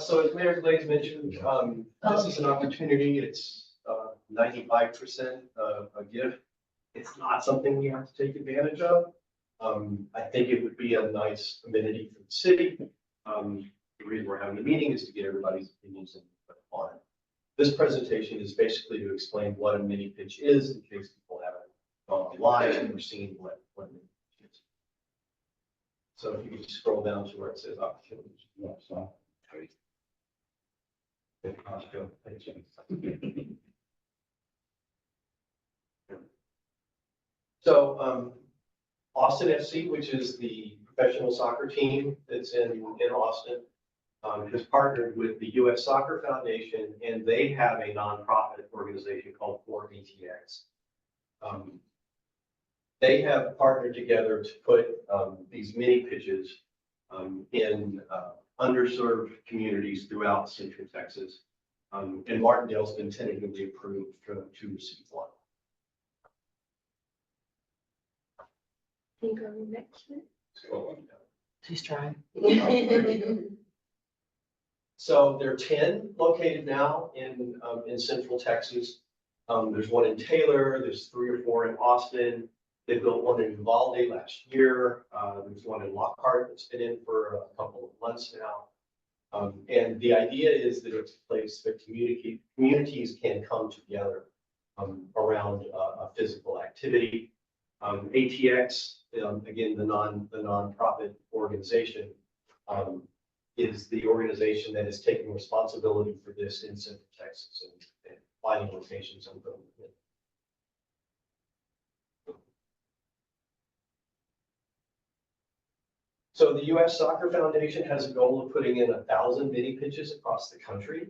So as Mayor Glaze mentioned, this is an opportunity. It's 95% a gift. It's not something we have to take advantage of. I think it would be a nice amenity for the city. The reason we're having the meeting is to get everybody's opinions on it. This presentation is basically to explain what a mini pitch is in case people haven't gone online or seen what a mini pitch is. So if you could scroll down to where it says opportunities. So Austin FC, which is the professional soccer team that's in Austin, has partnered with the U.S. Soccer Foundation, and they have a nonprofit organization called 4ATX. They have partnered together to put these mini pitches in underserved communities throughout Central Texas. And Martindale's been tentatively approved to receive one. Can you go to the next one? She's trying. So there are 10 located now in Central Texas. There's one in Taylor, there's 3 or 4 in Austin. They built one in Uvalde last year. There's one in Lockhart that's been in for a couple of months now. And the idea is that it's a place that communities can come together around a physical activity. ATX, again, the nonprofit organization, is the organization that is taking responsibility for this in Central Texas and finding locations and building it. So the U.S. Soccer Foundation has a goal of putting in 1,000 mini pitches across the country.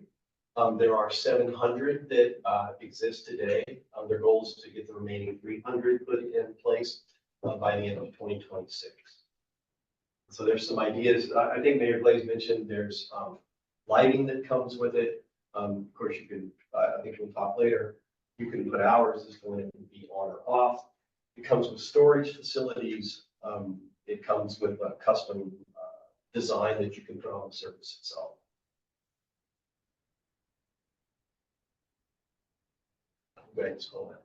There are 700 that exist today. Their goal is to get the remaining 300 put in place by the end of 2026. So there's some ideas. I think Mayor Glaze mentioned there's lighting that comes with it. Of course, you can, I think we'll talk later, you can put hours as to when it can be on or off. It comes with storage facilities. It comes with a custom design that you can put on the surface itself. Go ahead and scroll down.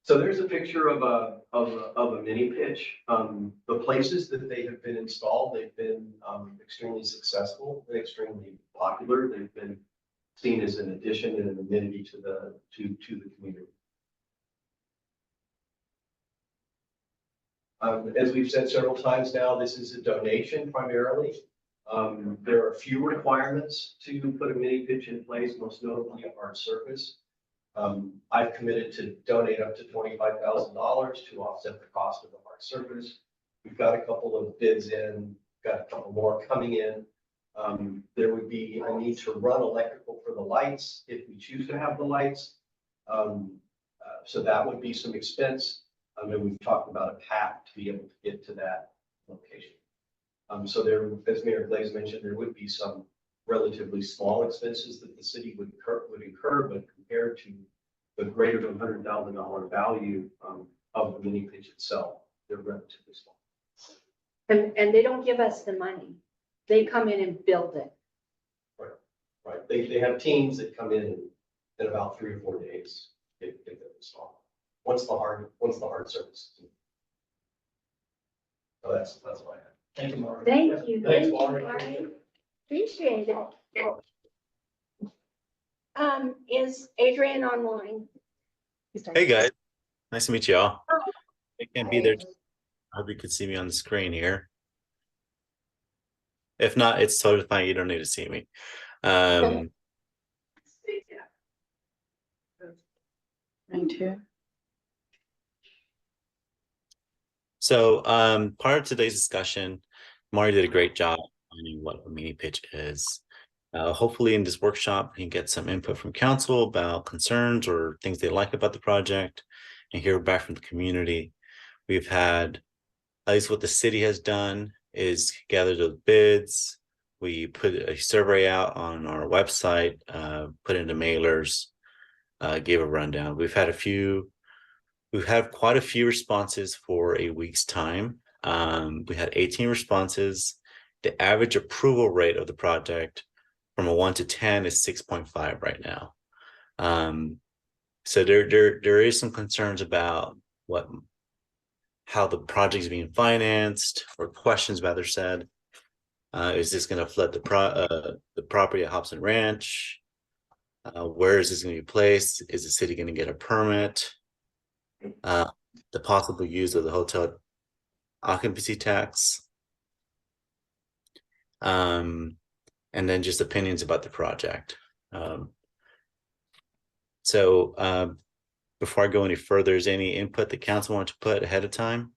So there's a picture of a mini pitch. The places that they have been installed, they've been extremely successful and extremely popular. They've been seen as an addition and an amenity to the community. As we've said several times now, this is a donation primarily. There are few requirements to put a mini pitch in place, most notably a hard surface. I've committed to donate up to $25,000 to offset the cost of the hard surface. We've got a couple of bids in, got a couple more coming in. There would be a need to run electrical for the lights if we choose to have the lights. So that would be some expense. And we've talked about a path to be able to get to that location. So there, as Mayor Glaze mentioned, there would be some relatively small expenses that the city would incur, but compared to the greater than $100,000 value of the mini pitch itself, they're relatively small. And they don't give us the money. They come in and build it. Right. They have teams that come in about 3 or 4 days get them installed. Once the hard surface. So that's what I have. Thank you, Mark. Thank you. Thanks, Thank you, Mark. Marty. Appreciate it. Is Adrian online? Hey guys, nice to meet y'all. I can't be there. Hey. I hope you could see me on the screen here. If not, it's totally fine. You don't need to see me. Mine too. So part of today's discussion, Mari did a great job finding what a mini pitch is. Hopefully in this workshop, we can get some input from council about concerns or things they like about the project and hear back from the community. We've had, at least what the city has done is gather those bids. We put a survey out on our website, put into mailers, gave a rundown. We've had quite a few responses for a week's time. We had 18 responses the average approval rate of the project from a 1 to 10 is 6.5 right now. So there is some concerns about how the project is being financed, or questions rather said. Is this going to flood the property at Hobson Ranch? Where is this going to be placed? Is the city going to get a permit? The possible use of the hotel occupancy tax. And then just opinions about the project. So before I go any further, is any input the council want to put ahead of time?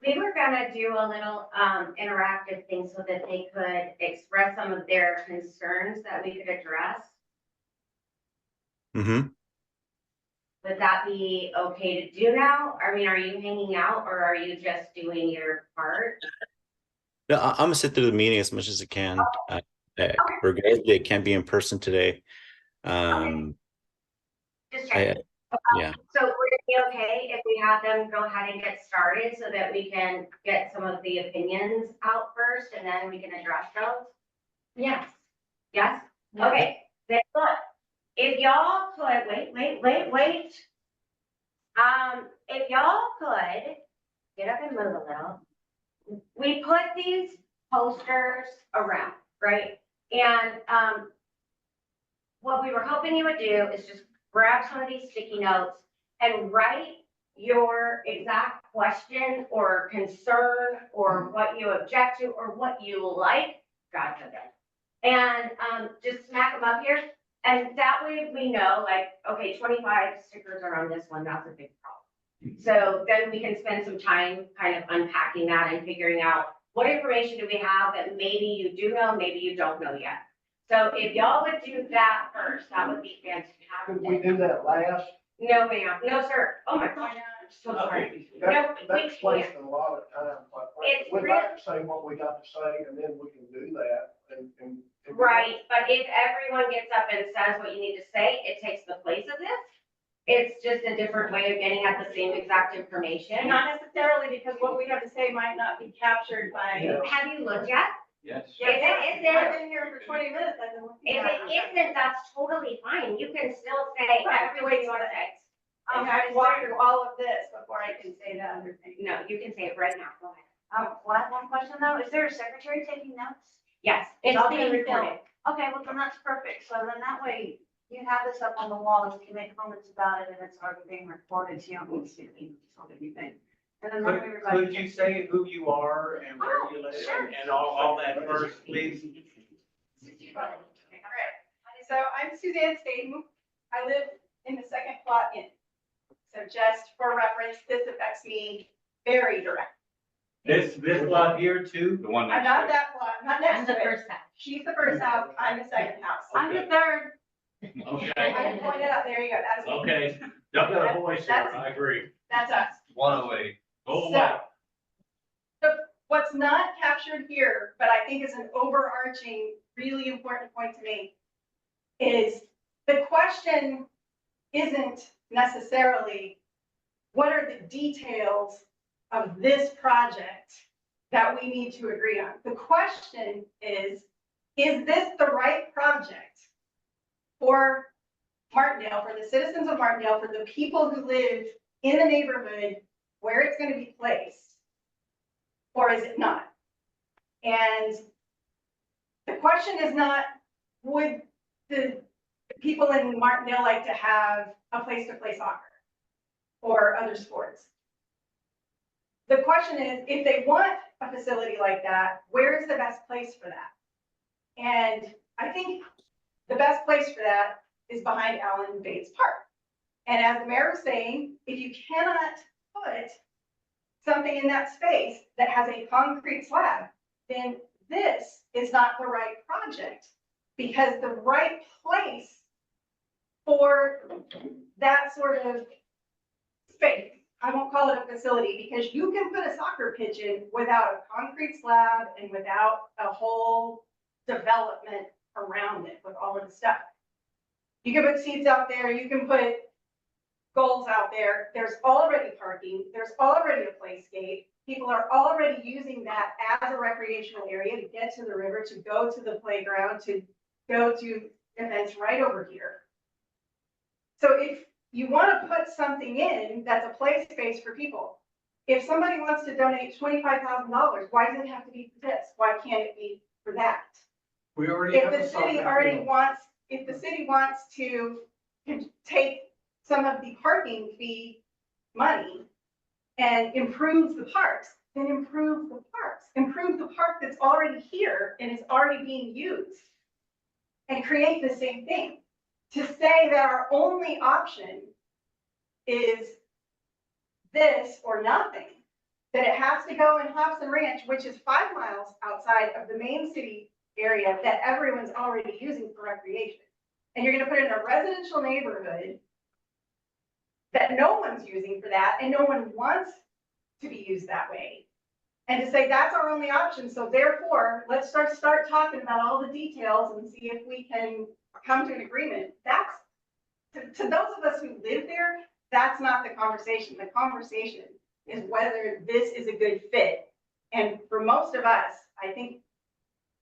We were gonna do a little interactive thing so that they could express some of their concerns that we could address. Mm-hmm. Would that be okay to do now? I mean, are you hanging out or are you just doing your part? No, I'm gonna sit through the meeting as much as I can. Regardless, it can't be in person today. Just checking. Yeah. So would it be okay if we have them go ahead and get started so that we can get some of the opinions out first and then we can address those? Yes. Yes? Okay, then look, if y'all could, wait. If y'all could get up and move a little. We put these posters around, right? And what we were hoping you would do is just grab some of these sticky notes and write your exact question or concern or what you object to or what you like, God forbid. And just smack them up here. And that way we know, like, okay, 25 stickers are on this one, that's a big problem. So then we can spend some time kind of unpacking that and figuring out what information do we have that maybe you do know, maybe you don't know yet. So if y'all would do that first, that would be fantastic. Could we do that last? No, ma'am, no, sir. Oh my God, I'm so sorry. No, That's we wasting a lot of time. It's We'd like to say what we got to say, and then we can do that, and. Right, but if everyone gets up and says what you need to say, it takes the place of this. It's just a different way of getting at the same exact information. Not necessarily, because what we have to say might not be captured by. Yeah. Have you looked yet? Yes. If it I've isn't, been here for 20 minutes, I've been looking if at it isn't, that's totally fine. You can still say every way you want to say. I've walked through all of this before I can say that other thing. No, you can say it right now. Go ahead. One question though, is there a secretary taking notes? Yes, It's it's all being being recorded. Okay, well then that's perfect, so then that way you have this up on the wall and you can make comments about it and it's already being recorded, so you don't need to see anything. And then that way everybody. Could you say who you are and where you live and all that first, please? All right, so I'm Suzanne Staten. I live in the second plot in. So just for reference, this affects me very directly. This lot here too? The one I'm not that plot, not I'm next to the it. first time. She's the first house, I'm the second house. I'm the third. I Okay, can point it out, there you go, that's me. okay. Y'all got a voice here, I agree. That's us. 108. Go So, away. what's not captured here, but I think is an overarching, really important point to me, is the question isn't necessarily what are the details of this project that we need to agree on. The question is this the right project for Martindale, for the citizens of Martindale, for the people who live in the neighborhood where it's going to be placed, or is it not? And the question is not, would the people in Martindale like to have a place to play soccer or other sports? The question is, if they want a facility like that, where is the best place for that? And I think the best place for that is behind Allen Bates Park. And as the mayor was saying, if you cannot put something in that space that has a concrete slab, then this is not the right project, because the right place for that sort of space, I won't call it a facility, because you can put a soccer pitch in without a concrete slab and without a whole development around it with all of the stuff. You can put seats out there, you can put goals out there, there's already parking, there's already a playscape. people are already using that as a recreational area to get to the river, to go to the playground, to go to events right over here. So if you want to put something in that's a play space for people, if somebody wants to donate $25,000, why does it have to be for this? Why can't it be for that? We already If have the a city soccer already field. wants, if the city wants to take some of the parking fee money and improve the parks, then improve the parks. Improve the park that's already here and is already being used. And create the same thing. To say that our only option is this or nothing, that it has to go in Hobson Ranch, which is 5 miles outside of the main city area that everyone's already using for recreation. And you're gonna put it in a residential neighborhood that no one's using for that, and no one wants to be used that way. And to say that's our only option, so therefore, let's start talking about all the details and see if we can come to an agreement. That's, to those of us who live there, that's not the conversation. The conversation is whether this is a good fit. And for most of us, I think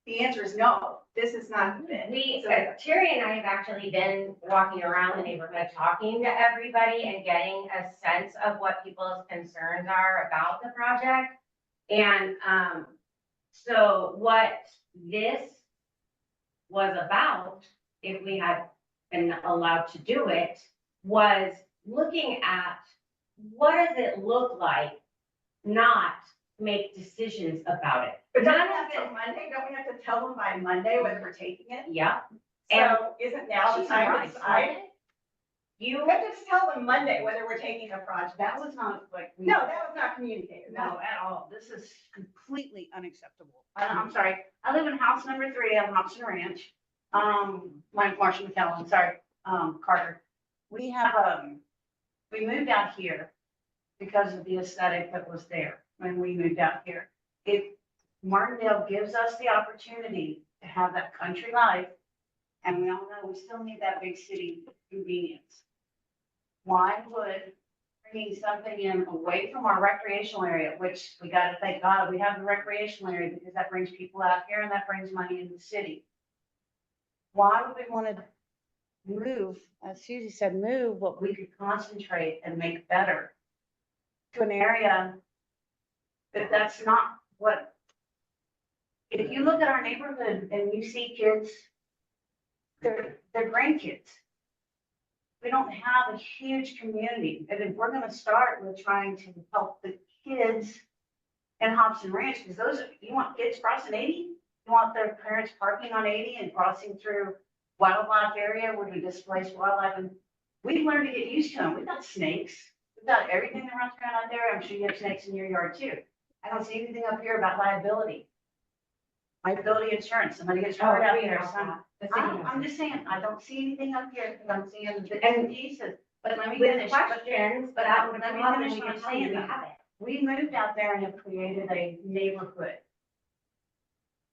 the answer is no, this is not a fit. Terry and I have actually been walking around the neighborhood, talking to everybody and getting a sense of what people's concerns are about the project. And, so what this was about, if we had been allowed to do it, was looking at what does it look like not make decisions about it. But None don't of we have till Monday? Don't we have to tell them by Monday whether we're taking it? Yeah. And So isn't now the she's time right, to decide? You, We have to just tell them Monday whether we're taking a project. That was not like. No, that was not communicated. No, at all. This is completely unacceptable. I'm sorry. I live in house number 3 on Hobson Ranch. Mine's Marcia McCallum, sorry, Carter. We have, we moved out here because of the aesthetic that was there when we moved out here. If Martindale gives us the opportunity to have that country life, and we all know we still need that big city convenience. Why would bringing something in away from our recreational area, which we gotta thank God we have the recreational area because that brings people out here and that brings money in the city. Why would we want to move, as Susie said, move what we could concentrate and make better to an area that's not what, if you look at our neighborhood and you see kids, they're grandkids. We don't have a huge community. And if we're gonna start with trying to help the kids in Hobson Ranch, because those, you want kids crossing 80? You want their parents parking on 80 and crossing through wildlife area where we displace wildlife, and we've learned to get used to them. We've got snakes. We've got everything that runs around out there. I'm sure you have snakes in your yard too. I don't see anything up here about liability. Liability insurance, somebody gets hurt out there. I'm just saying, I don't see anything up here, because I'm seeing the bits and pieces. But let me with finish. questions, but Let that would me come up and finish we what can I'm tell you saying, we though. have it. We moved out there and have created a neighborhood.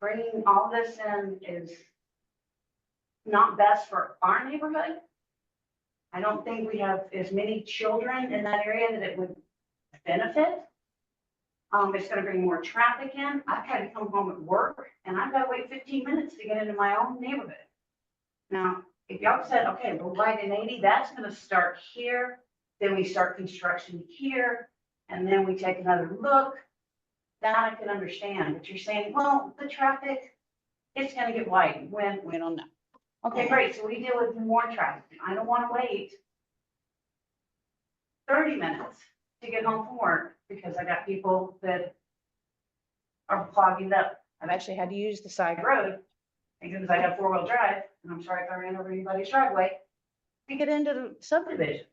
Bringing all this in is not best for our neighborhood. I don't think we have as many children in that area that it would benefit. It's gonna bring more traffic in. I've tried to come home at work and I've got to wait 15 minutes to get into my own neighborhood. Now, if y'all said, okay, we'll widen 80, that's gonna start here, then we start construction here, and then we take another look. That I can understand, but you're saying, well, the traffic, it's gonna get widened when we don't know. Okay, great, so we deal with more traffic. I don't wanna wait 30 minutes to get home from work because I got people that are clogging up. I've actually had to use the side road because I have 4-wheel drive, and I'm sorry if I ran over anybody's driveway, to get into the subdivision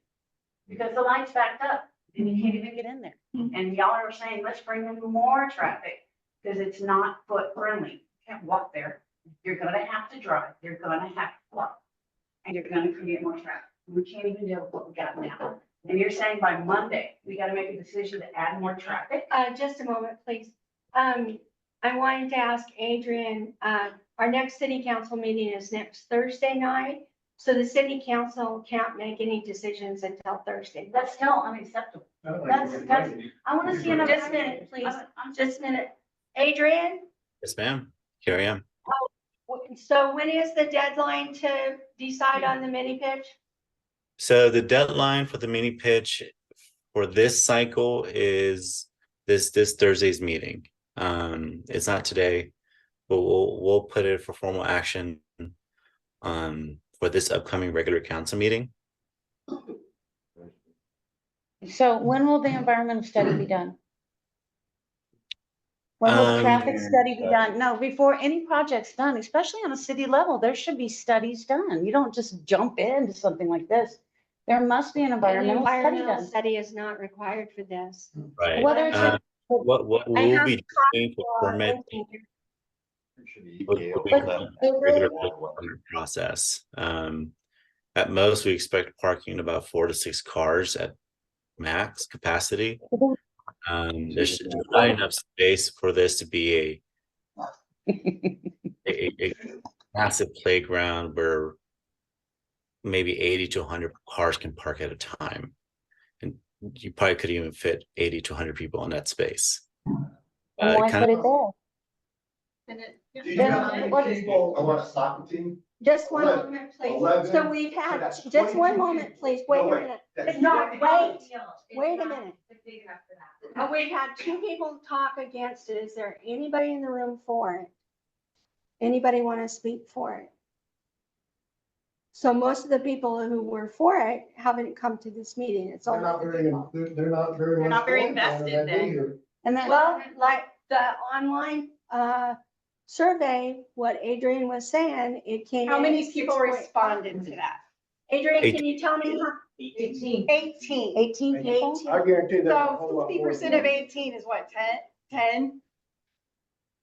because the light's backed up and you can't even get in there. And y'all are saying, let's bring in more traffic because it's not foot friendly. You can't walk there. You're gonna have to drive. You're gonna have to walk. And you're gonna create more traffic. We can't even deal with what we got now. And you're saying by Monday, we gotta make a decision to add more traffic? Just a moment, please. I wanted to ask Adrian, our next city council meeting is next Thursday night. So the city council can't make any decisions until Thursday. That's still unacceptable. That's, I want to see another. Just a minute, please. Just a minute. Adrian, Yes, ma'am. Here I am. so when is the deadline to decide on the mini pitch? So the deadline for the mini pitch for this cycle is this Thursday's meeting. It's not today, but we'll put it for formal action for this upcoming regular council meeting. So when will the environmental study be done? When will the traffic study be done? No, before any project's done, especially on a city level, there should be studies done. You don't just jump into something like this. There must be an An environmental study environmental done. study is not required for this. Right. Whether it's a- What I we'll have be doing for permit But regular permit process. At most, we expect parking about 4 to 6 cars at max capacity. There's not enough space for this to be a massive playground where maybe 80 to 100 cars can park at a time. And you probably could even fit 80 to 100 people in that space. Why kind put of- it there? Do you know how many people on a soccer team? Just one 11. moment, please. 11. So we've So had, that's just one 22 moment, people. please. Wait a No, wait. minute. That's It's not, big. wait, It's wait a not minute. big enough for that. We've had 2 people talk against it. Is there anybody in the room for it? Anybody want to speak for it? So most of the people who were for it haven't come to this meeting. It's They're only. not very, they're not very. They're not very much going invested to then. be here. And then, Well, like the online survey, what Adrian was saying, it came. How in many at people 6.5. responded to that? Adrian, can you tell me how? 18. 18 people? I guarantee there's a whole So lot more 50% than of that. 18 is what, 10?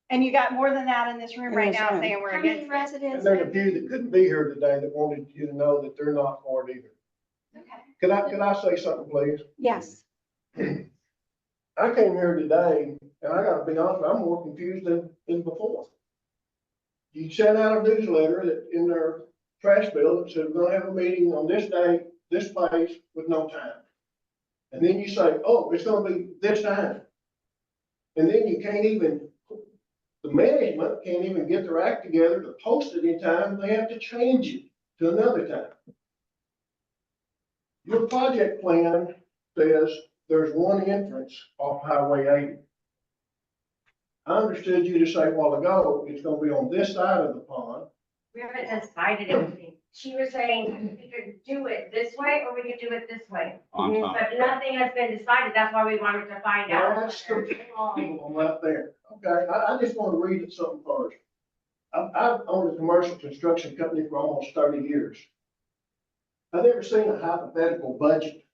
And you got more than that in this room In right this now room. saying we're How many against it. residents? And there's a few that couldn't be here today that wanted you to know that they're not for it either. Could I say something, please? Yes. I came here today, and I gotta be honest, I'm more confused than before. You sent out a newsletter that in their trash bill that said, we're gonna have a meeting on this day, this place, with no time. And then you say, oh, it's gonna be this time. And then you can't even, the management can't even get their act together to post it in time, they have to change it to another time. Your project plan says there's one entrance off Highway 80. I understood you to say a while ago, it's gonna be on this side of the pond. We haven't decided anything. She was saying we could do it this way or we could do it this way. But nothing has been decided. That's why we wanted to find out. That's the people left there. Okay, I just want to read it something first. I've owned a commercial construction company for almost 30 years. I've never seen a hypothetical budget.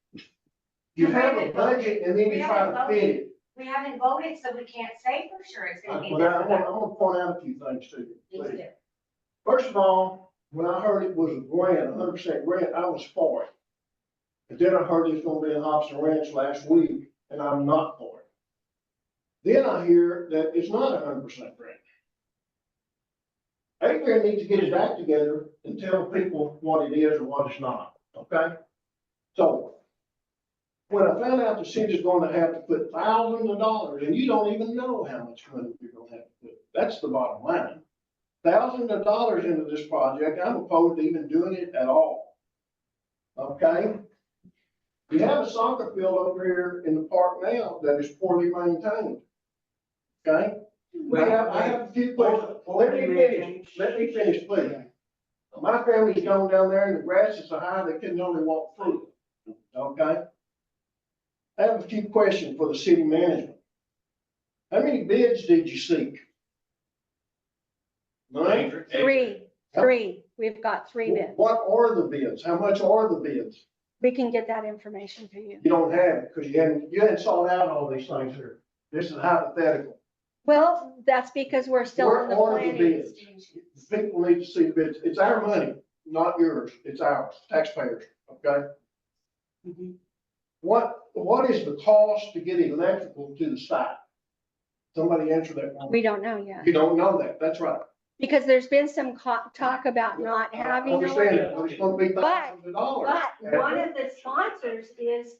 You have a budget and then you try to fit it. We haven't voted, so we can't say for sure it's gonna be Well, this. I'm gonna point out a few things to you. Please please. do. First of all, when I heard it was a grant, 100% grant, I was for it. And then I heard it's gonna be in Hobson Ranch last week, and I'm not for it. Then I hear that it's not 100% grant. Adrian needs to get his act together and tell people what it is or what it's not, okay? So, when I found out the city's gonna have to put thousands of dollars, and you don't even know how much money you're gonna have to put, that's the bottom line. Thousands of dollars into this project, I'm opposed to even doing it at all. Okay? You have a soccer field over here in the park now that is poorly maintained. Okay? I have a few questions. Let me finish, please. My family's gone down there and the grass is so high they couldn't only walk through it. Okay? I have a few questions for the city management. How many bids did you seek? None? Three. We've got 3 bids. What are the bids? How much are the bids? We can get that information to you. You don't have it because you hadn't sought out all these things here. This is hypothetical. Well, that's because we're still in the Where are the planning bids? stage. People need to see the bids. It's our money, not yours. It's ours, taxpayers, okay? What is the cost to get electrical to the site? Somebody answer that one. We don't know yet. You don't know that. That's right. Because there's been some talk about not I having. understand it, but it's gonna be But- thousands of dollars. But one of the sponsors is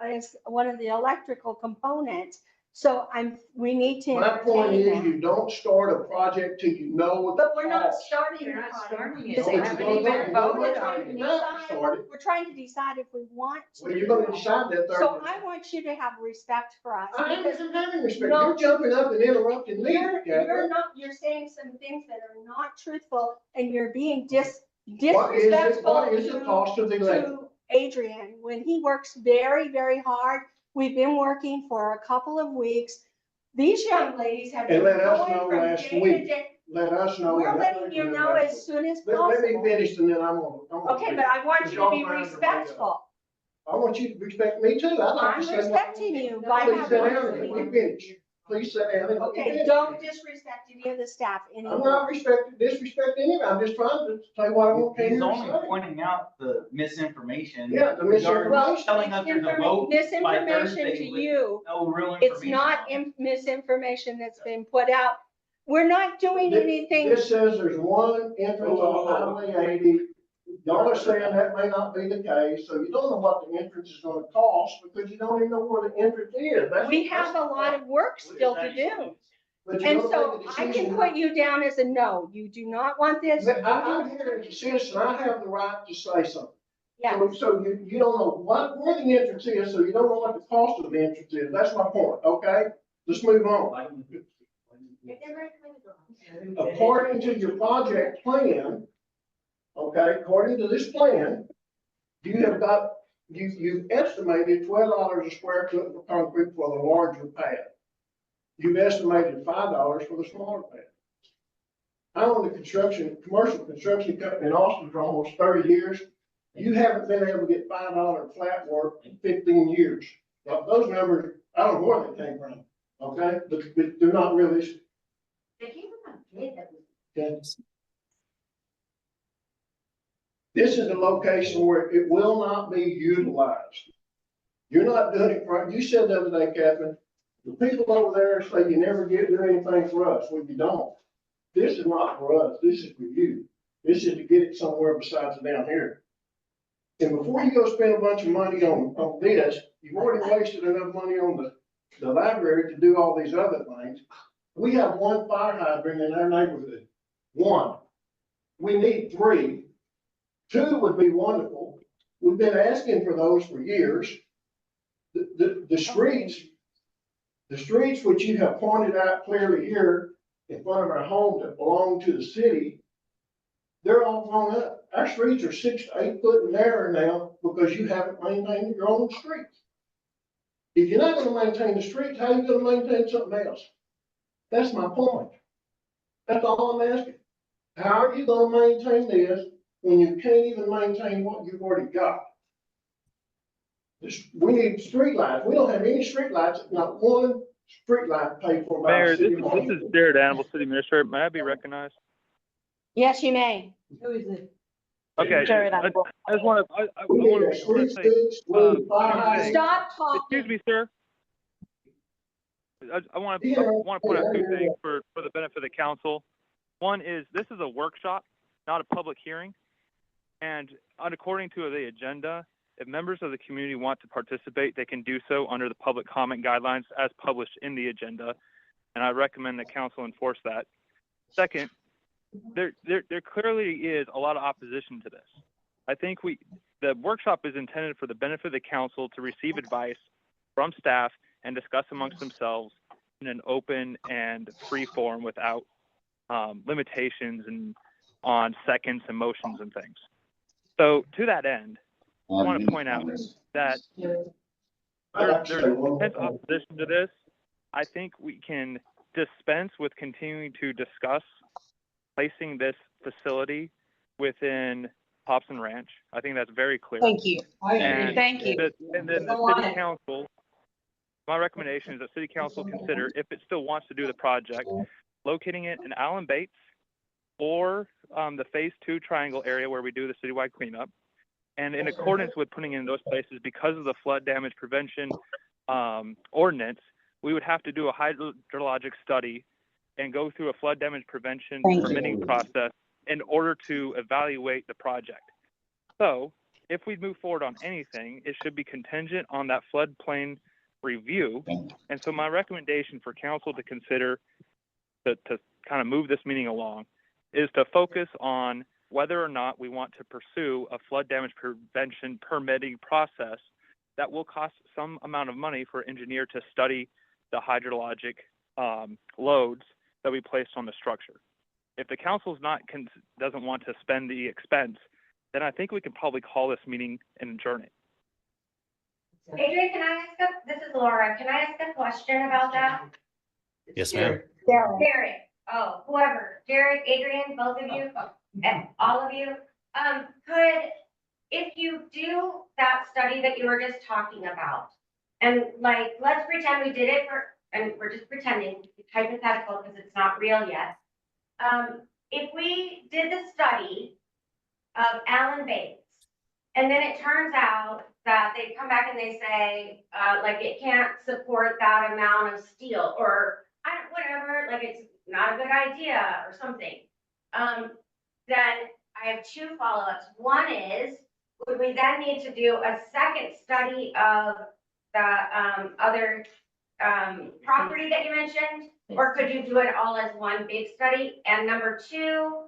as one of the electrical components. So we need to My point entertain is, that. you don't start a project till you know what the But we're not cost. starting You're the not project. starting it. This No, is- but haven't you're gonna- even you're gonna voted try on to it. decide to start it. We're trying to decide if we want to. Well, you're gonna decide that So Thursday. I want you to have respect for us. I because am having respect. No. You're jumping up and interrupting me, You're Catherine. not, you're saying some things that are not truthful and you're being What is disrespectful the cost of the electric? to Adrian when he works very, very hard. We've been working for a couple of weeks. These young ladies have been And let us going know from last day to week. day. Let us know. We're and that letting you may be know last as week. soon as Let me possible. finish and then I'm gonna. Okay, but I want you to be respectful. I want you to respect me too. I'd like I'm to say what I respecting want. you by Please sit down and having. let me finish. Please sit down and let me Okay, finish. don't disrespect any of the staff I'm anymore. not disrespecting anyone. I'm just trying to say what I want to He's hear you only say. pointing out the misinformation. Yeah, the regarding misinformation. Telling us there's a vote by Misinformation Thursday to with you. no real It's information. not on it. misinformation that's been put out. We're not doing This- anything. This says there's one entrance on Highway 80. Y'all are saying that may not be the case, so you don't know what the entrance is gonna cost because you don't even know where the entrance is. We have a lot of work still to do. But you And don't so make a I can decision. put you down as a no. You do not want this. I'm here as a citizen. I have the right to say something. Yeah, So you don't know where the entrance is, so you don't know what the cost of the entrance is. That's my point, okay? Let's move on. According to your project plan, okay, according to this plan, you've estimated $12 a square foot for concrete for the larger pad. You've estimated $5 for the smaller pad. I own the commercial construction company in Austin for almost 30 years. You haven't been able to get $5 flat work in 15 years. Now, those numbers, I don't know where they came from, okay? But they're not realistic. Okay? This is a location where it will not be utilized. You're not doing it right. You said the other day, Catherine, the people over there say you never do anything for us. Well, you don't. This is not for us. This is for you. This is to get it somewhere besides down here. And before you go spend a bunch of money on this, you've already wasted enough money on the library to do all these other things. We have one fire hydrant in our neighborhood. One. We need 3. 2 would be wonderful. We've been asking for those for years. The streets which you have pointed out clearly here in front of our homes that belong to the city, they're all grown up. Our streets are 6 to 8 foot narrower now because you haven't maintained your own streets. If you're not gonna maintain the streets, how are you gonna maintain something else? That's my point. That's all I'm asking. How are you gonna maintain this when you can't even maintain what you've already got? We need streetlights. We don't have any streetlights, not one streetlight paid for by Mayor, the this city. Hall. is Jared Animal, City Administrator. May I be recognized? yes, you may. Okay, Jared I just want to, I We need want a street to say, fix, we need fire hydrants. Stop talking. excuse me, sir. I want to point out 2 things for the benefit of the council. One is, this is a workshop, not a public hearing. And according to the agenda, if members of the community want to participate, they can do so under the public comment guidelines as published in the agenda. And I recommend the council enforce that. Second, there clearly is a lot of opposition to this. I think the workshop is intended for the benefit of the council to receive advice from staff and discuss amongst themselves in an open and free form without limitations and on seconds and motions and things. So to that end, I want to point out that there's intense opposition to this. I think we can dispense with continuing to discuss placing this facility within Hobson Ranch. I think that's very clear. Thank you. And Thank you. And then the city council, my recommendation is that city council consider, if it still wants to do the project, locating it in Allen Bates or the phase 2 triangle area where we do the citywide cleanup. And in accordance with putting in those places, because of the flood damage prevention ordinance, we would have to do a hydrologic study and go through a flood damage prevention permitting process in order to evaluate the project. So if we move forward on anything, it should be contingent on that floodplain review. And so my recommendation for council to consider to kind of move this meeting along is to focus on whether or not we want to pursue a flood damage prevention permitting process that will cost some amount of money for an engineer to study the hydrologic loads that we placed on the structure. If the council's doesn't want to spend the expense, then I think we can probably call this meeting and adjourn it. Adrian, this is Laura, can I ask a question about that? Yes, ma'am. Derek, oh, whoever, Derek, Adrian, both of you, and all of you, if you do that study that you were just talking about, and like, let's pretend we did it and we're just pretending, it's hypothetical because it's not real yet. If we did the study of Allen Bates, and then it turns out that they come back and they say, like, it can't support that amount of steel, or whatever, like, it's not a good idea or something. Then I have two follow-ups. One is, would we then need to do a second study of the other property that you mentioned? Or could you do it all as one big study? And number two,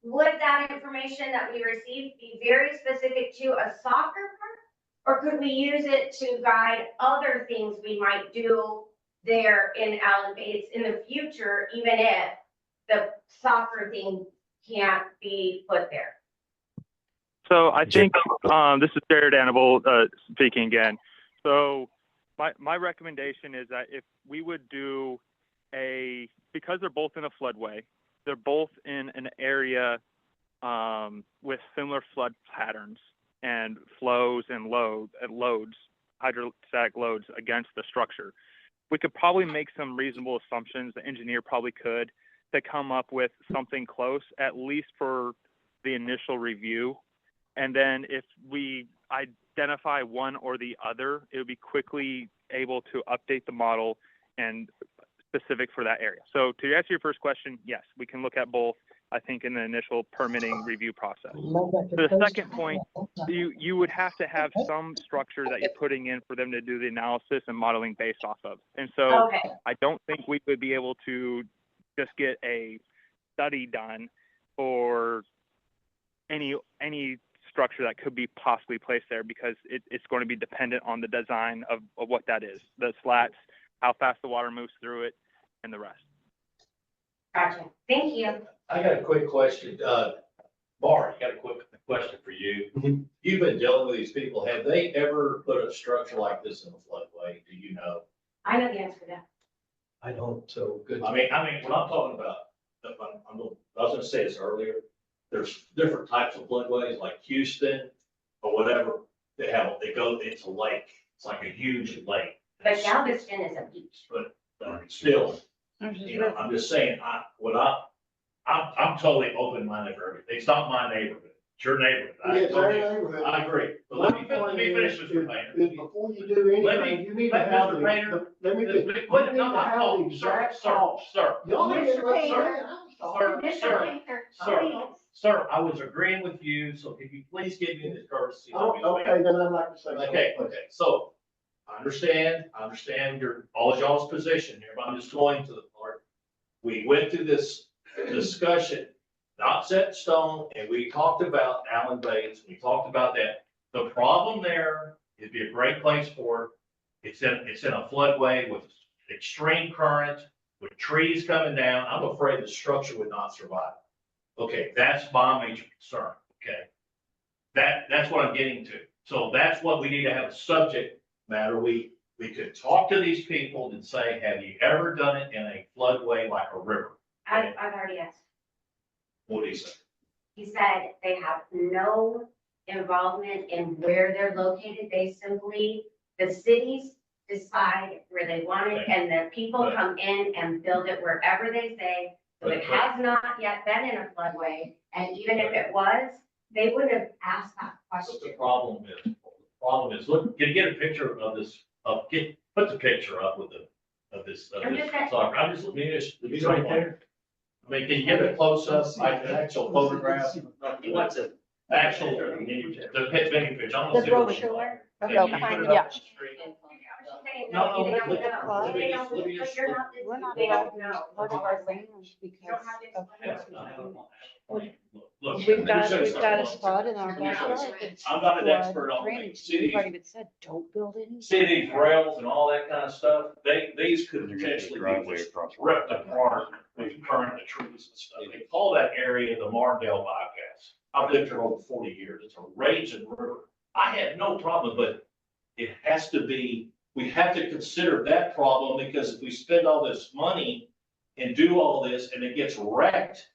would that information that we receive be very specific to a soccer park? Or could we use it to guide other things we might do there in Allen Bates in the future, even if the soccer thing can't be put there? So I think this is Jared Annable speaking again. So my recommendation is that if we would do because they're both in a floodway, they're both in an area with similar flood patterns and flows and loads, hydrostatic loads against the structure. We could probably make some reasonable assumptions, the engineer probably could, to come up with something close, at least for the initial review. And then if we identify one or the other, it would be quickly able to update the model and specific for that area. So to answer your first question, yes, we can look at both, I think, in the initial permitting review process. For the second point, you would have to have some structure that you're putting in for them to do the analysis and modeling based off of. And so Okay. I don't think we would be able to just get a study done for any structure that could be possibly placed there, because it's going to be dependent on the design of what that is, the slats, how fast the water moves through it, and the rest. Gotcha. Thank you. I got a quick question. Bar, I got a quick question for you. You've been dealing with these people. Have they ever put a structure like this in a floodway? Do you know? I know the answer to that. I don't, so good. I mean, what I'm talking about, I was gonna say this earlier. There's different types of floodways, like Houston or whatever. It's a lake. It's like a huge lake. But Galveston is a beach. But still, I'm just saying, I'm totally open-minded for everything. It's not my neighborhood, it's your neighborhood. It's our neighborhood. I agree. But let me finish, Mr. Mayor. Before you do Let me- anything, you need to let have Mr. Mayor- let me, Wait, you need no, to have the no, exact sir, cost. sir, Y'all need to Mr. let Painter. Sir, I was agreeing with you, so if you please give me the courtesy. Oh, okay, then I'd like to say. something. Okay, so I understand all y'all's position here, but I'm just going to the part. We went through this discussion, not set in stone, and we talked about Allen Bates, we talked about that. The problem there, it'd be a great place for it. It's in a floodway with extreme current, with trees coming down. I'm afraid the structure would not survive. Okay, that's my major concern, okay? That's what I'm getting to. So that's what we need to have a subject matter. We could talk to these people and say, have you ever done it in a floodway like a river? I've already asked. What do you say? He said they have no involvement in where they're located. They simply, the cities decide where they want it, and the people come in and build it wherever they say. So it has not yet been in a floodway, and even if it was, they wouldn't have asked that What the question. problem is, look, can you get a picture of this, put the picture up with this I'm just saying- soccer. Let me right there. I mean, can you get a close up, like an actual photograph? He wants a Actual, the pitch, mini pitch, I The don't see what. brochure. Can you Okay. put it up the street? No, no, They don't look, know. They don't- Libya, but you're not- We're not they allowed don't to use know. part of our land You because don't have the of. Look, We've got let me a show you spot in our Let me show you backyard that's I'm not an flood expert on drainage. cities. We've already said, don't build any. See these rails and all that kind of stuff, these could potentially be just ripped apart with current the trees and stuff. They call that area the Martindale bypass. I've lived here over 40 years. It's a raging river. I had no problem, but it has to be, we have to consider that problem because if we spend all this money and do all this and it gets wrecked,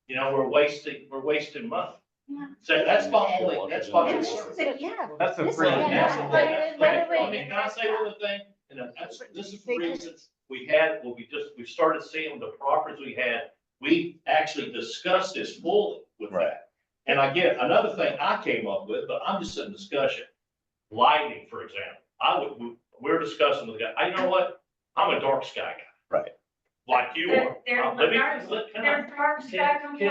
you know, we're wasting money. So that's my only, that's my. This is a gift. That's a This free. is- I mean, can I say one other thing? And this is the reasons we started seeing the properties we had. We actually discussed this fully with that. And I get another thing I came up with, but I'm just in discussion. Lighting, for example. We're discussing with the guy, you know what? I'm a dark sky guy. Right. Like you are. They're Let me- dark- can I- They're dark sky compliant. Can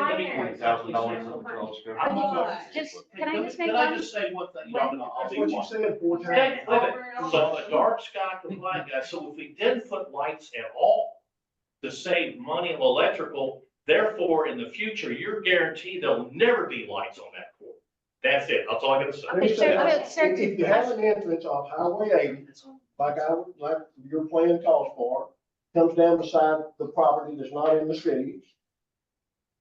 I just make Can I one? just say one thing? Y'all know, I'll That's be what you quiet. said 4 Okay, times. wait a minute. So the dark sky compliant guy, so if we didn't put lights at all to save money on electrical, therefore in the future, you're guaranteed there'll never be lights on that court. That's it. That's all I gotta say. If you have an entrance off Highway 80, like your plan calls for, comes down beside the property that's not in the city,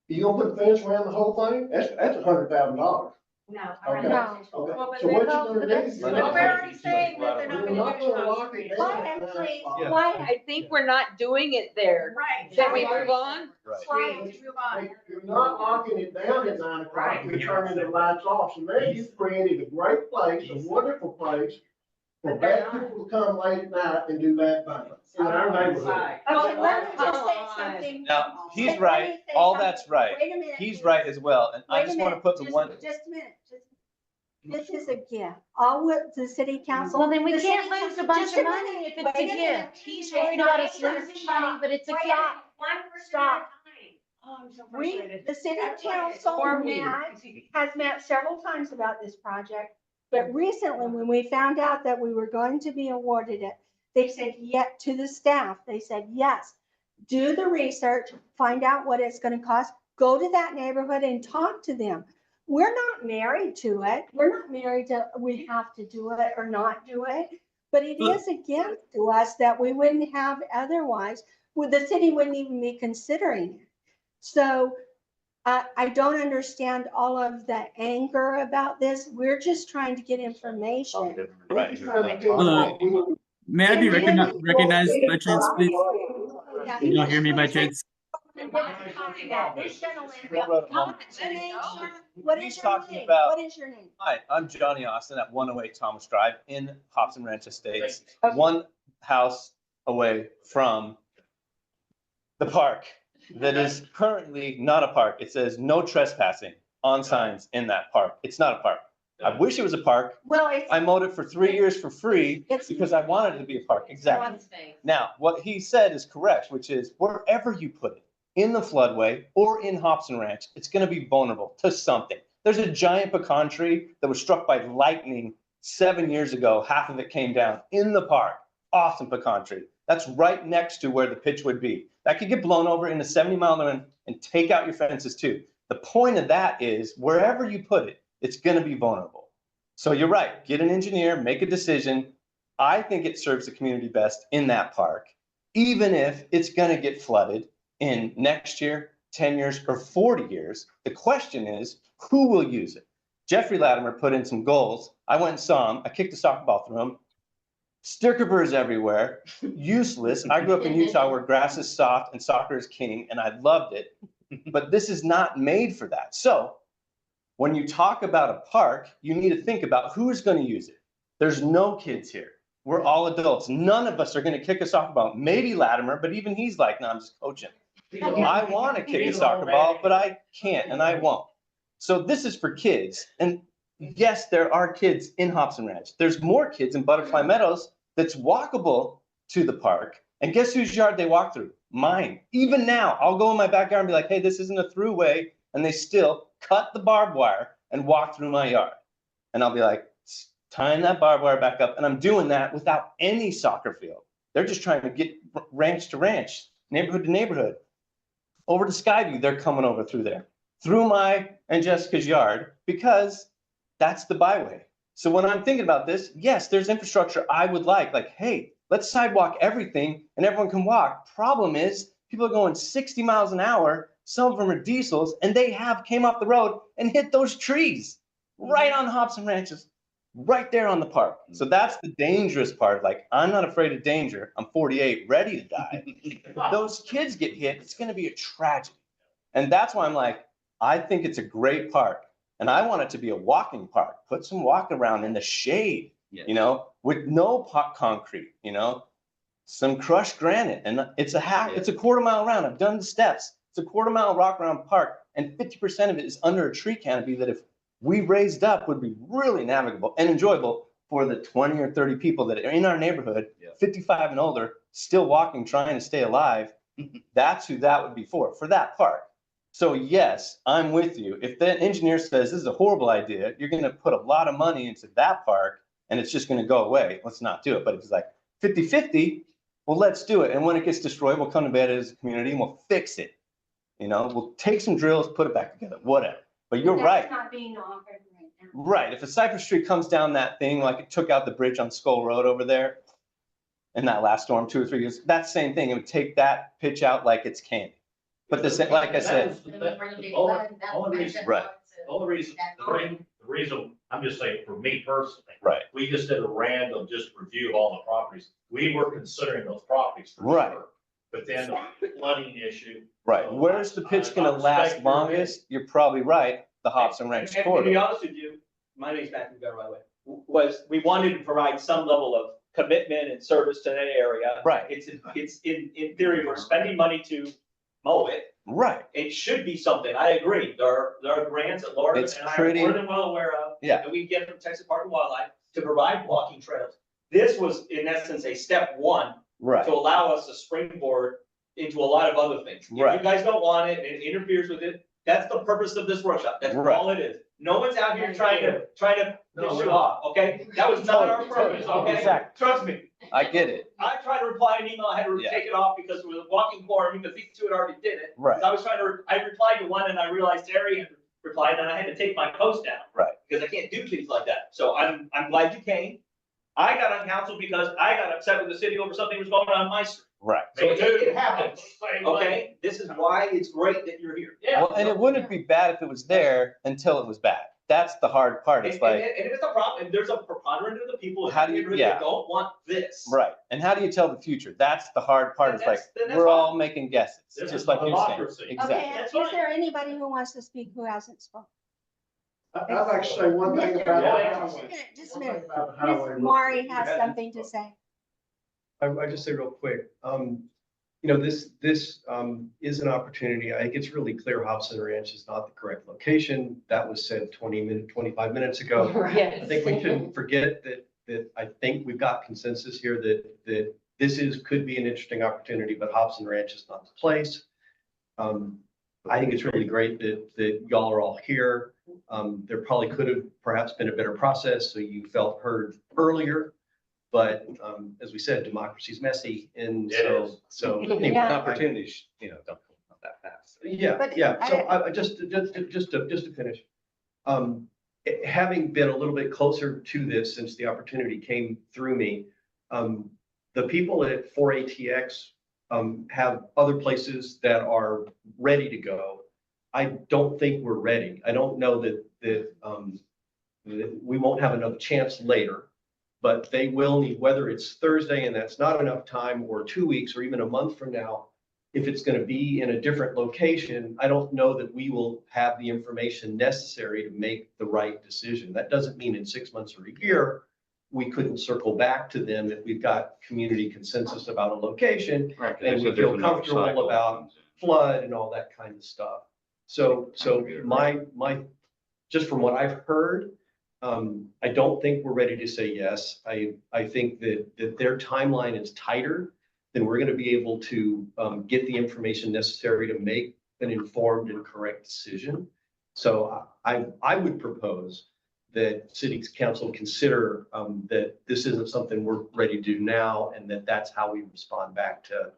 you gonna put a fence around the whole thing? That's $100,000. No. Okay. No. Okay, Well, but so they what you don't- gonna but do? that's- You're but not we're gonna- already saying that they're not You're gonna not do it gonna on lock it street. down. Why actually, Yeah. why, I think we're not doing it there. Right. Can we move on? why, Move on. You're not locking it down at 9 o'clock, Right. you're turning the lights off, so now you've created a great place, a wonderful place for bad people to come late at night and do bad things in our neighborhood. okay, let me just say Come on. something. Now, he's Let me right. say All something. that's right. Wait a minute. He's please. right as well. And I Wait a just want to minute, put the just- one, Just a minute, this is a gift. All what the city council. Well, then we the can't city lose a council- bunch just of minute, money if wait it's a minute. gift. He's worried about us losing money, but it's a gift. Stop. 1% at a time. Oh, I'm so We, frustrated. the city council has met several times about this project, but recently, when we found out that we were going to be awarded it, they said, yet to the staff, they said, yes, do the research, find out what it's gonna cost, go to that neighborhood and talk to them. We're not married to it. We're not married to, we have to do it or not do it. But it is a gift to us that we wouldn't have otherwise. Well, the city wouldn't even be considering it. So I don't understand all of the anger about this. We're just trying to get information. right. Hello. May I be recognized by chance, please? Yeah. Can y'all hear me by chance? This gentleman. Railroad home. What He's is your talking name? about- What is your name? Hi, I'm Johnny Austin at 108 Thomas Drive in Hobson Ranch Estates, Okay. one house away from the park that is currently not a park. It says no trespassing on signs in that park. It's not a park. I wish it was a park. Well, it's. I mowed it for 3 years for free It's- because I wanted it to be a park. Exactly. Now, what he said is correct, which is wherever you put it, in the floodway or in Hobson Ranch, it's going to be vulnerable to something. There's a giant pecan tree that was struck by lightning 7 years ago. Half of it came down in the park. Awesome pecan tree. That's right next to where the pitch would be. That could get blown over in a 70-mile-an-hour and take out your fences too. The point of that is wherever you put it, it's going to be vulnerable. So you're right. Get an engineer, make a decision. I think it serves the community best in that park, even if it's going to get flooded in next year, 10 years, or 40 years. The question is, who will use it? Jeffrey Latimer put in some goals. I went and saw him. I kicked a soccer ball through him. Sticker burrs everywhere, useless. I grew up in Utah where grass is soft and soccer is king, and I loved it. But this is not made for that. So when you talk about a park, you need to think about who's going to use it. There's no kids here. We're all adults. None of us are going to kick a soccer ball. Maybe Latimer, but even he's like, no, I'm just coaching. I want to kick a soccer ball, but I can't and I won't. So this is for kids. And yes, there are kids in Hobson Ranch. There's more kids in Butterfly Meadows that's walkable to the park. And guess whose yard they walk through? Mine. Even now, I'll go in my backyard and be like, hey, this isn't a throughway. And they still cut the barbed wire and walk through my yard. And I'll be like, tying that barbed wire back up. And I'm doing that without any soccer field. They're just trying to get ranch to ranch, neighborhood to neighborhood. Over to Skyview, they're coming over through there, through my and Jessica's yard, because that's the byway. So when I'm thinking about this, yes, there's infrastructure I would like, hey, let's sidewalk everything and everyone can walk. Problem is, people are going 60 miles an hour, some of them are diesels, and they came off the road and hit those trees right on Hobson Ranches, right there on the park. So that's the dangerous part. Like, I'm not afraid of danger. I'm 48, ready to die. If those kids get hit, it's gonna be a tragedy. And that's why I'm like, I think it's a great park. And I want it to be a walking park. Put some walk around in the shade, you know, with no concrete, you know, some crushed granite. And it's a quarter mile around. I've done the steps. It's a quarter mile rock around park. And 50% of it is under a tree canopy that if we raised up would be really navigable and enjoyable for the 20 or 30 people that are in our neighborhood, 55 and older, still walking, trying to stay alive. That's who that would be for that park. So yes, I'm with you. If the engineer says this is a horrible idea, you're going to put a lot of money into that park and it's just going to go away. Let's not do it. But if it's like 50-50, well, let's do it. And when it gets destroyed, we'll come to bed as a community and we'll fix it. You know, we'll take some drills, put it back together, whatever. But you're right. That's not being offered right now. Right. If a Cypress tree comes down that thing, like it took out the bridge on Skull Road over there in that last storm 2 or 3 years, that same thing. It would take that pitch out like it's candy. But like I said, The only reason, right. the reason, I'm just saying, for me personally. Right. We just did a random just review of all the properties. We were considering those properties for Right. sure. But then the flooding issue. Right. Where's the pitch going to last longest? You're probably right. The Hobson Ranch And to be corridor. honest with you, my name's Matthew Better, by the way, was we wanted to provide some level of commitment and service to that area. Right. It's in theory, we're spending money to mow it. Right. It should be something. I agree. There are grants that Laura It's and I are pretty- more than well aware of. Yeah. That we get from Texas Park and Wildlife to provide walking trails. This was in essence a step one Right. to allow us to springboard into a lot of other things. If Right. you guys don't want it and it interferes with it, that's the purpose of this workshop. That's Right. all it is. No one's out here trying to No, piss we're you not. off, okay? That was not our purpose, okay? Exactly. Trust me. I get it. I tried to reply an email, I had to Yeah. take it off because it was a walking quorum, because these two had already did it. Right. So I was I replied to one and I realized Terry had replied and I had to take my post down. Right. Because I can't do things like that. So I'm glad you came. I got on council because I got upset with the city over something that was going on my street. Right. So it happens, okay? This is why it's great that you're here. Yeah. Well, and it wouldn't be bad if it was there until it was bad. That's the hard part. It's like, And it's a problem, and there's a preponderance of the people in How the do you- neighborhood yeah. that don't want this. right. And how do you tell the future? That's the hard part. It's like, Then that's we're all fine. making guesses, This just is like you're saying. democracy. Exactly. Okay, That's is fine. there anybody who wants to speak who hasn't spoken? I'd like to say one thing about the Yeah. highway. Just a One thing minute. about the highway. Ms. Mari has something to say. I just say real quick, you know, this is an opportunity. I think it's really clear Hobson Ranch is not the correct location. That was said 25 minutes ago. I think we shouldn't forget that I think we've got consensus here that this could be an interesting opportunity, but Hobson Ranch is not the place. I think it's really great that y'all are all here. There probably could have perhaps been a better process, so you felt heard earlier. But as we said, democracy's messy, and It is. so. Yeah. Opportunities, you know, don't come up that fast. Yeah, But yeah, so I just to finish. Having been a little bit closer to this since the opportunity came through me, the people at 4ATX have other places that are ready to go. I don't think we're ready. I don't know that we won't have another chance later, but they will need, whether it's Thursday and that's not enough time, or 2 weeks, or even a month from now, if it's going to be in a different location, I don't know that we will have the information necessary to make the right decision. That doesn't mean in 6 months or a year, we couldn't circle back to them if we've got community consensus about a location and we feel comfortable about flood and all that kind of stuff. So my, just from what I've heard, I don't think we're ready to say yes. I think that their timeline is tighter than we're going to be able to get the information necessary to make an informed and correct decision. So I would propose that city council consider that this isn't something we're ready to do now, and that's how we respond back to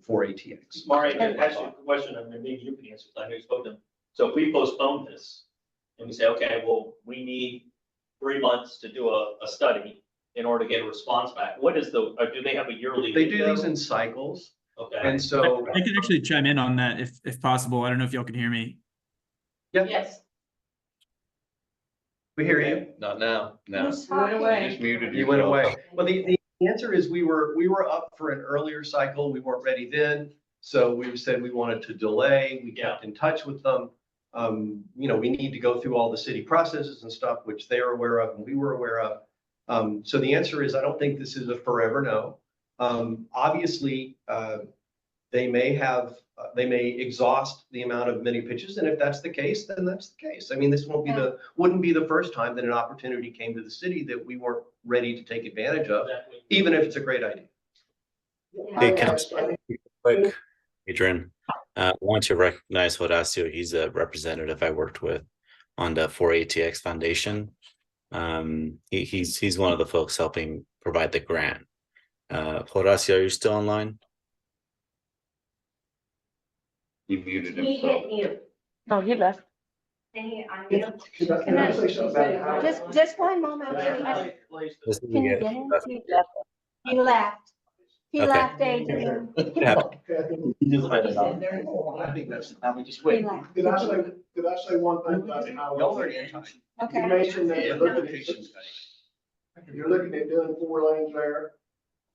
4ATX. Mari, I ask you a question, and maybe you can answer, I know you spoke to them. So if we postpone this and we say, okay, well, we need 3 months to do a study in order to get a response back, what is or do they have a yearly? They do window? these in cycles, Okay. and so. I can actually chime in on that if possible. I don't know if y'all can hear me. Yeah, Yes. we hear you. Not now, no. Who's talking? Muted. You went away. Well, the answer is we were up for an earlier cycle. We weren't ready then. So we said we wanted to delay. We kept in touch with them. We need to go through all the city processes and stuff, which they are aware of and we were aware of. So the answer is, I don't think this is a forever no. Obviously, they may exhaust the amount of mini pitches, and if that's the case, then that's the case. I mean, this wouldn't be the first time that an opportunity came to the city that we weren't ready to take advantage of, even if it's a great idea. Hey, Council, quick, Adrian, I want to recognize Horacio. He's a representative I worked with on the 4ATX Foundation. He's one of the folks helping provide the grant. Horacio, are you still online? He muted He himself. hit mute. Oh, he left. Can you unmute? Can I say something about how? Just one moment, please. This is Can you again- get him? He left. He Okay. left, Adrian. Yeah. He just had it on. I think that's. Now we just He wait. left. Could I say one thing about how? Y'all already in time. You Okay. mentioned that you're looking at, if you're looking at doing 4 lanes there,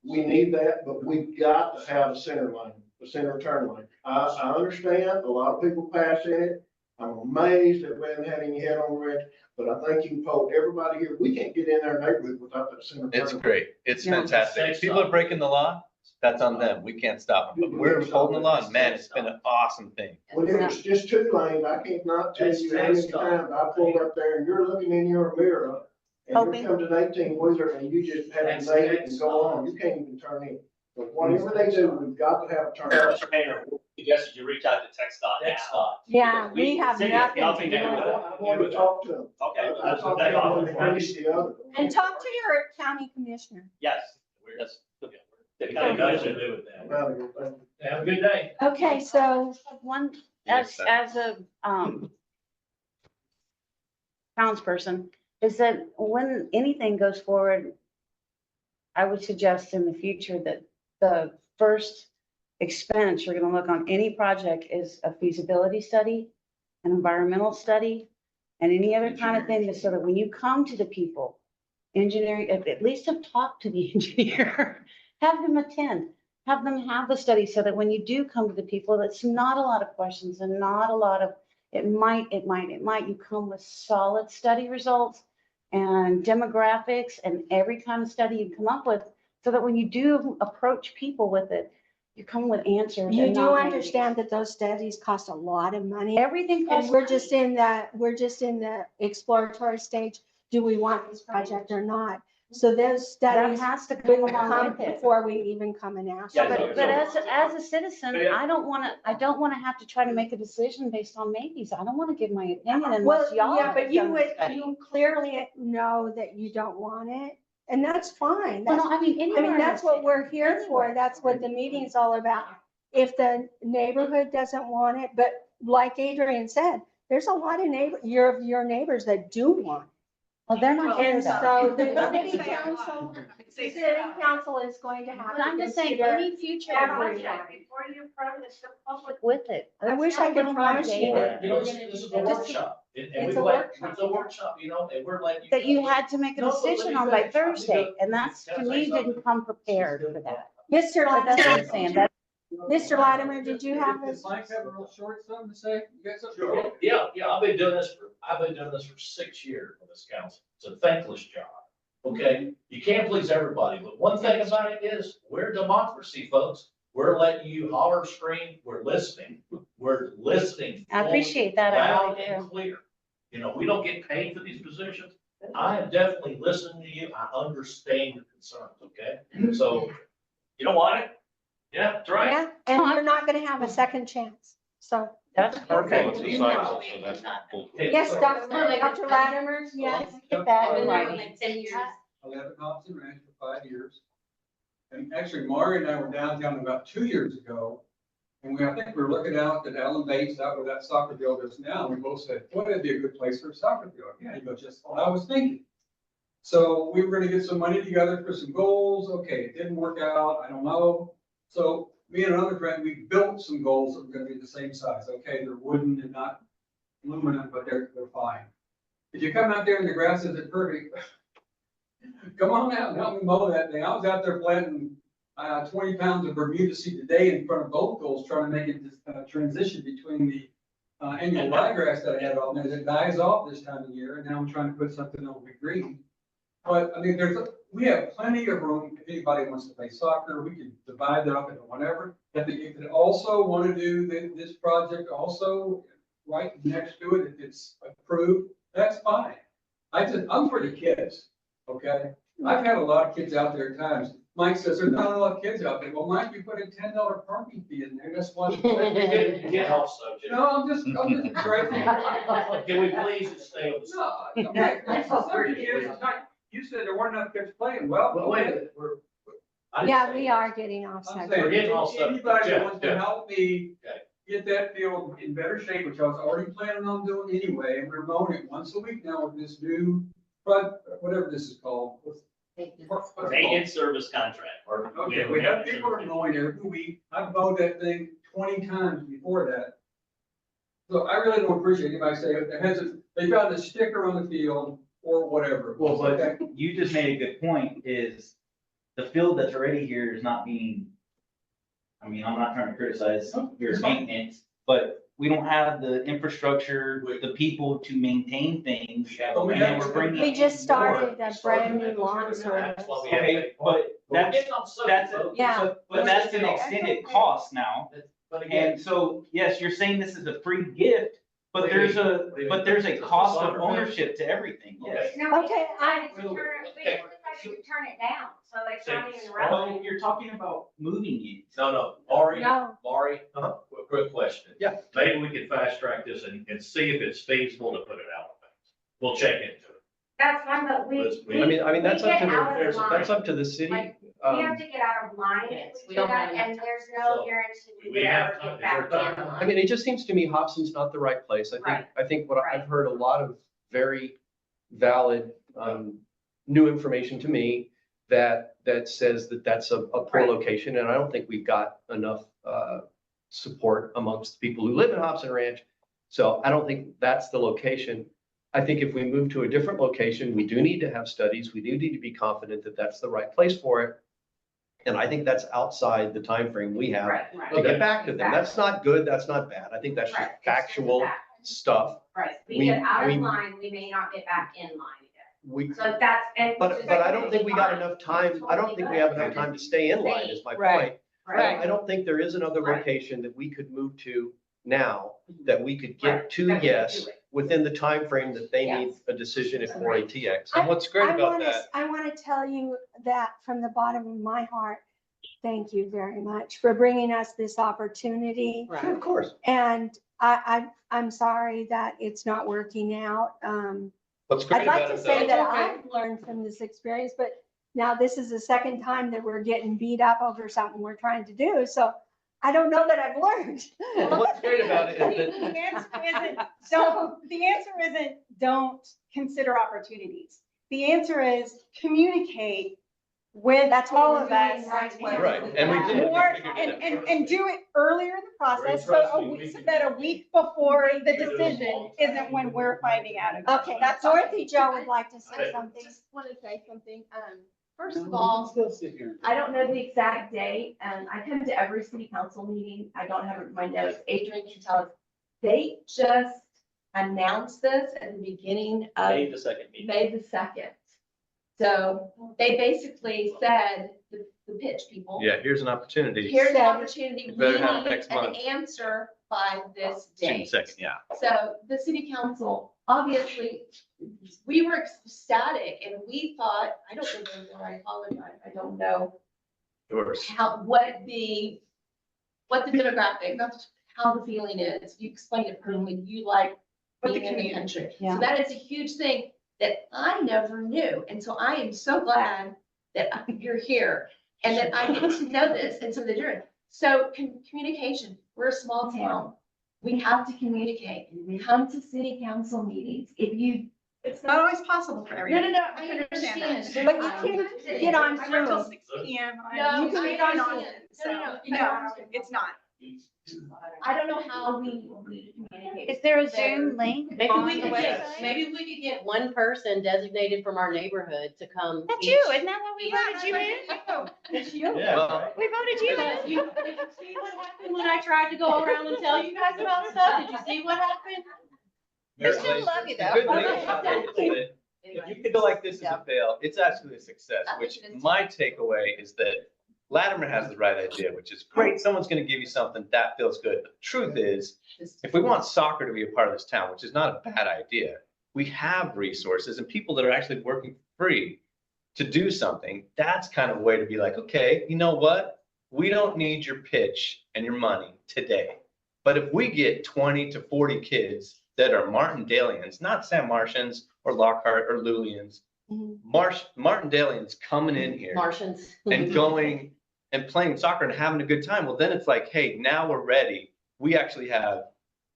we need that, but we've got to have a center lane, a center turn lane. I understand, a lot of people pass in it. I'm amazed that we haven't had any head on red, but I think you can poll everybody here. We can't get in their neighborhood without that center. It's turn lane. great. It's Yeah. fantastic. If people are breaking the law, that's on them. We can't stop them. But we're holding the law, and man, it's been an awesome thing. When it was just 2 lanes, I can't not tell you how many times I pulled up there and you're looking in your mirror. And Hoping. here comes an 18-wheeler and you just have to make it and go on. You can't even turn in. But whatever they do, we've got to have a turn. lane. Mr. Painter, suggested you reach out to TxDOT now. Yeah, we have City is nothing to helping do them with with it. it. I want to talk to them. Okay. I talked to them when they finished the other. And talk to your county commissioner. Yes, that's. The Nothing county to commission. do with that. I'm out of here. Thank you. Have a good day. Okay, so One, Yes, as a, townsperson, is that when anything goes forward, I would suggest in the future that the first expense you're gonna look on any project is a feasibility study, an environmental study, and any other kind of thing, so that when you come to the people, engineering, at least have talked to the engineer, have them attend, have them have the study, so that when you do come to the people, it's not a lot of questions and not a lot of, it might, you come with solid study results and demographics and every kind of study you come up with, so that when you do approach people with it, you come with answers. you and do not understand that those studies cost a lot of money. everything. And costs we're money. just in the exploratory stage. Do we want this project or not? So those That studies has to come will along come with it. before we even come and ask. Yeah, for But it. as a citizen, I don't wanna have to try to make a decision based on maybes. I don't wanna give my opinion Well, unless y'all. yeah, but have you done the would, study. you clearly know that you don't want it, and that's fine. Well, That's, no, I mean, I anywhere. mean, that's what we're here for. Anywhere. That's what the meeting's all about. If the neighborhood doesn't want it, but like Adrian said, there's a lot of your neighbors that do want it. Well, they're not here And though. so the city council is going to have But to I'm just saying, consider. any future everyone. project, before you approach the public with it. I wish I could promise you that. You know, this is a workshop. And It's we a let, workshop. it's a workshop, you know, and we're letting you. That you had to make a No, but let decision me on by finish. Let me Thursday, go. and that's, to Can I me, say something? didn't come prepared for that. Mr. So that's what I'm Latimer, saying, that, Mr. Latimer, did you have this? Mike have a real short something to say? You got something? Sure. Yeah, I've been doing this for 6 years with this council. It's a thankless job. Okay, you can't please everybody, but one thing about it is, we're democracy, folks. We're letting you holler, scream, we're listening. We're listening. I appreciate that, I Loud really and do. clear. You know, we don't get paid for these positions. I am definitely listening to you. I understand your concerns, okay? So, you don't want it? Yeah, that's right. Yeah, and you're not gonna have a second chance. So, That's perfect. yes, Dr. Latimer, yes. Get that in writing. I lived in Hobson Ranch for 5 years. And actually, Mari and I were downtown about 2 years ago. And I think we were looking out at Allen Bates, out where that soccer field is now. And we both said, boy, that'd be a good place for a soccer field. Yeah, he goes, just what I was thinking. So we were gonna get some money together for some goals. Okay, it didn't work out. I don't know. So me and another friend, we built some goals that were gonna be the same size. Okay, they're wooden and not aluminum, but they're fine. If you come out there and the grass isn't perfect, come on out and help me mow that thing. I was out there planting 20 pounds of Bermuda seed today in front of both goals, trying to make it transition between the annual ryegrass that I had on there that dies off this time of year, and now I'm trying to put something that will be green. But I mean, we have plenty of room. If anybody wants to play soccer, we can divide that up into whatever. If they also want to do this project also right next to it, if it's approved, that's fine. I'm for the kids, okay? I've had a lot of kids out there at times. Mike says there's not a lot of kids out there. Well, Mike, you put a $10 parking fee in there. That's why. Get off subject. No, I'm just trying to. Can we please just stay on the subject? No, okay. It's not- You said there weren't enough kids playing. Well, Wait a minute, I didn't Yeah, say we that. are getting off I'm subject. saying, We're getting all stuff. anybody Jeff, that wants to Jeff. help me Okay. get that field in better shape, which I was already planning on doing anyway, and we're mowing it once a week now with this new, whatever this is called. What's it called? Maintenance service contract. or, you Okay, know, we have maintenance people that are service. mowing every week. I've mowed that thing 20 times before that. So I really don't appreciate anybody saying they found a sticker on the field or whatever. Well, but Okay. you just made a good point, is the field that's already here is not being, I mean, I'm not trying to criticize your it's fine. maintenance, but we don't have the infrastructure, the people to maintain things. But we And then have- we're bringing. We just started a Started brand new it. lawn That's service. why we have to Okay, take- but We're that's, getting off subject, that's, folks. Yeah. but that's an extended cost now. But again, And so, yes, you're saying this is a free gift, but there's a cost of ownership to everything, yes. No, Okay, I decided to turn it down, so it's not even So relevant. you're talking about moving it. no, Maury, No, quick question. Yeah. Maybe we can fast track this and see if it's feasible to put it out. We'll check into it. That's fine, but Let's- we. I mean, that's we up get to out of the, line. that's up to the city. Like, We have Um, to get out of line Yes, if we we do don't that, have and there's no So, guarantee we we have ever time. get Is there back in time? I line. mean, it just seems to me Hobson's not the right place. Right. I think what Right. I've heard a lot of very valid, new information to me that says that that's a poor Right. location, and I don't think we've got enough, support amongst the people who live in Hobson Ranch. So I don't think that's the location. I think if we move to a different location, we do need to have studies. We do need to be confident that that's the right place for it. And I think that's outside the time frame we have Right, right. to get back to them. That's not good, that's not bad. I think that's just Right. It's just factual fact. stuff. Right, we we- get out we- of line, we may not get back in line again. We, So that's, and. but I don't think we got enough time, I don't think we have enough time to stay in line is my Right. point. Right. I don't think there is another Right. location that we could move to now that we could Right, get to that we could yes do it. within the time frame that they need Yes. a decision if for ATX. And what's great I about want to, that, I want to tell you that from the bottom of my heart, thank you very much for bringing us this opportunity. Sure, of course. And I'm sorry that it's not working out. what's great I'd like about to it say though, that I've learned from this experience, but now this is the second time that we're getting beat up over something we're trying to do. So I don't know that I've learned. what's great about it is that The answer isn't don't consider opportunities. The answer is communicate with That's what all we're of doing us. right now. Right, and we did. More, and do it earlier in the process, so so that a week before the decision isn't when we're finding out. about it. Okay, That's all. Dorothy Joe would like to say something. Just want to say something. First of all, I don't know the exact date. I come to every city council meeting. I don't have it in my notes. Adrian can tell us. They just announced this at the beginning May of the second meeting. May the 2nd. So they basically said, the pitch people. yeah, here's an opportunity. Here's an opportunity. You We better have need next an month. answer by this June date. 2nd, yeah. So the city council, obviously, we were ecstatic and we thought, I don't remember, I apologize, I don't know Yours. what the demographic, how the feeling is. You explained it perfectly. You like For the being in the community, country. yeah. So that is a huge thing that I never knew. And so I am so glad that you're here and that I get to know this and so that you're, so communication, we're a small town. We have to communicate. Come to city council meetings. If you, It's not always possible for no, everybody. I understand. But you can get on I work till Zoom. 6 PM. No, You can I get on understand. So, No, it's not. I don't know how we communicate. Is there a Zoom link? Maybe on we the could get, website? maybe we could get one person designated from our neighborhood to come. That's each- you, isn't that what we voted you in? It's you. Yeah. We voted you Because in. you, did you see what happened when I tried to go around and tell you guys about stuff? Did you see what happened? We still love you The though. good thing about it is that if you feel like this is a fail, it's actually a success, I which think it is. my takeaway is that Latimer has the right idea, which is great. Someone's gonna give you something that feels good. But the truth is, if we want soccer to be a part of this town, which is not a bad idea, we have resources and people that are actually working for free to do something. That's kind of a way to be like, okay, you know what? We don't need your pitch and your money today. But if we get 20 to 40 kids that are Martindalians, not San Martians or Lockhart or Lulians, Martindalians coming in here Martians. and going and playing soccer and having a good time, well, then it's like, hey, now we're ready. We actually have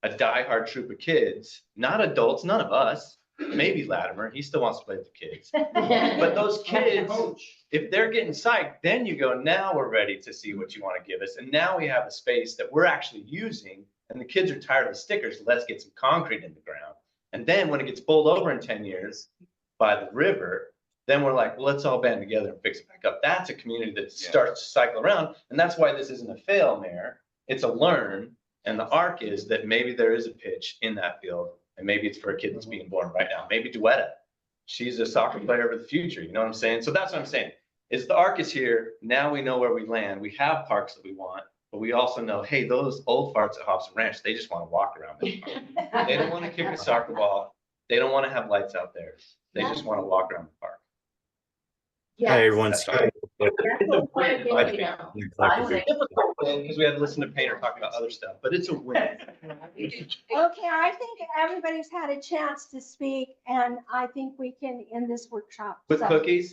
a diehard troop of kids, not adults, none of us, maybe Latimer, he still wants to play with the kids. But those kids, if they're getting psyched, then you go, now we're ready to see what you want to give us. And now we have a space that we're actually using and the kids are tired of the stickers. Let's get some concrete in the ground. And then when it gets bowled over in 10 years by the river, then we're like, well, let's all band together and fix it back up. That's a community that starts to cycle around. And that's why this isn't a fail, Mayor. It's a learn. And the arc is that maybe there is a pitch in that field. And maybe it's for a kid that's being born right now. Maybe Duetta. She's a soccer player of the future. You know what I'm saying? So that's what I'm saying. Is the arc is here. Now we know where we land. We have parks that we want. But we also know, hey, those old farts at Hobson Ranch, they just want to walk around. They don't want to kick a soccer ball. They don't want to have lights out there. They just want to walk around the park. Hi, everyone. Sorry. That's what we're getting now. It's a difficult win because we had to listen to Painter talk about other stuff, but it's a win. Okay, I think everybody's had a chance to speak and I think we can end this workshop. With So- cookies?